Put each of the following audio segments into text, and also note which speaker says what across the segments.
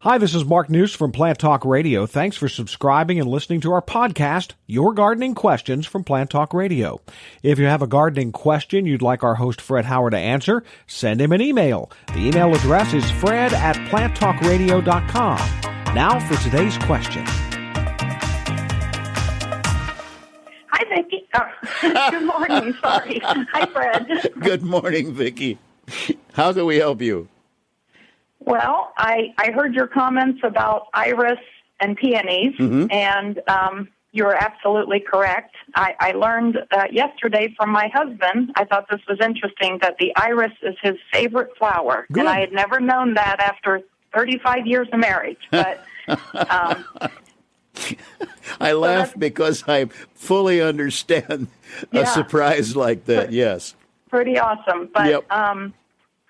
Speaker 1: Hi, this is Mark News from Plant Talk Radio. Thanks for subscribing and listening to our podcast, Your Gardening Questions from Plant Talk Radio. If you have a gardening question you'd like our host Fred Howard to answer, send him an email. The email address is fred@planttalkradio.com. Now for today's question.
Speaker 2: Hi, Vicki. Good morning. Sorry. Hi, Fred.
Speaker 3: Good morning, Vicki. How can we help you?
Speaker 2: Well, I heard your comments about iris and peonies, and you're absolutely correct. I learned yesterday from my husband, I thought this was interesting, that the iris is his favorite flower.
Speaker 3: Good.
Speaker 2: And I had never known that after 35 years of marriage. But
Speaker 3: I laugh because I fully understand a surprise like that, yes.
Speaker 2: Pretty awesome. But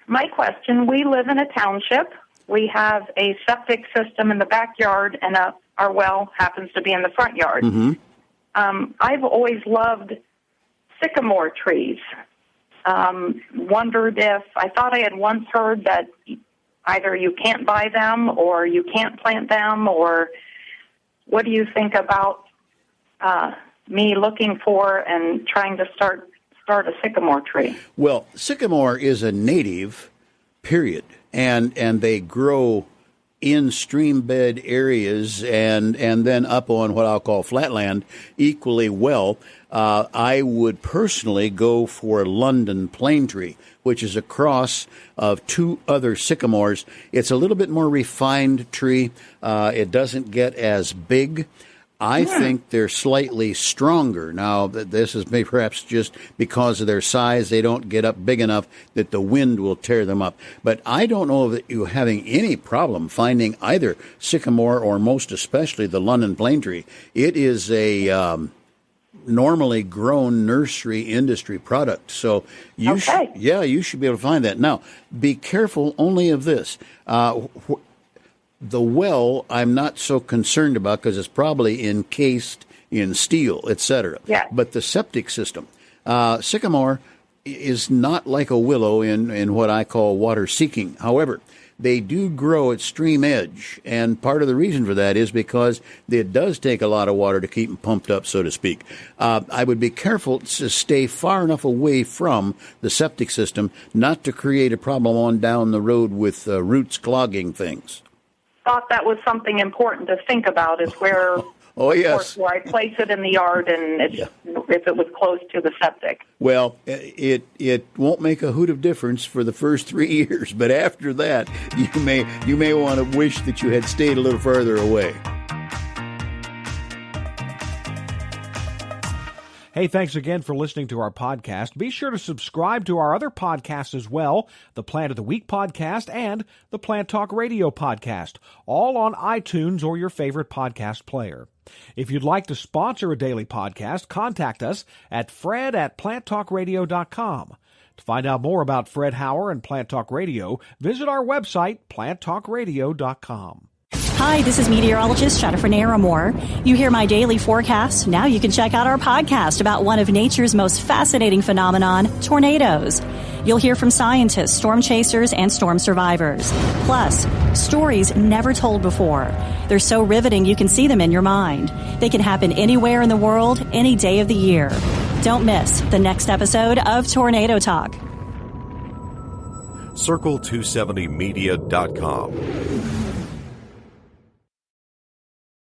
Speaker 2: my question, we live in a township. We have a septic system in the backyard, and our well happens to be in the front yard. I've always loved sycamore trees. Wondered if, I thought I had once heard that either you can't buy them or you can't plant them, or what do you think about me looking for and trying to start a sycamore tree?
Speaker 3: Well, sycamore is a native, period, and they grow in stream bed areas and then up on what I'll call flatland equally well. I would personally go for London plane tree, which is a cross of two other sycamores. It's a little bit more refined tree. It doesn't get as big. I think they're slightly stronger. Now, this is maybe perhaps just because of their size. They don't get up big enough that the wind will tear them up. But I don't know that you're having any problem finding either sycamore or most especially the London plane tree. It is a normally grown nursery industry product. So you should be able to find that. Now, be careful only of this. The well, I'm not so concerned about because it's probably encased in steel, etc.
Speaker 2: Yeah.
Speaker 3: But the septic system, sycamore is not like a willow in what I call water seeking. However, they do grow at stream edge, and part of the reason for that is because it does take a lot of water to keep them pumped up, so to speak. I would be careful to stay far enough away from the septic system not to create a problem on down the road with roots clogging things.
Speaker 2: Thought that was something important to think about, is where where I place it in the yard and if it was close to the septic.
Speaker 3: Well, it won't make a hoot of difference for the first 3 years, but after that, you may want to wish that you had stayed a little further away.
Speaker 1: Hey, thanks again for listening to our podcast. Be sure to subscribe to our other podcasts as well, the Plant of the Week podcast and the Plant Talk Radio podcast, all on iTunes or your favorite podcast player. If you'd like to sponsor a daily podcast, contact us at fred@planttalkradio.com. To find out more about Fred Howard and Plant Talk Radio, visit our website, planttalkradio.com.
Speaker 4: Hi, this is meteorologist Jennifer Naramore. You hear my daily forecast? Now you can check out our podcast about one of nature's most fascinating phenomenon, tornadoes. You'll hear from scientists, storm chasers, and storm survivors. Plus, stories never told before. They're so riveting you can see them in your mind. They can happen anywhere in the world, any day of the year. Don't miss the next episode of Tornado Talk.
Speaker 5: Circle270media.com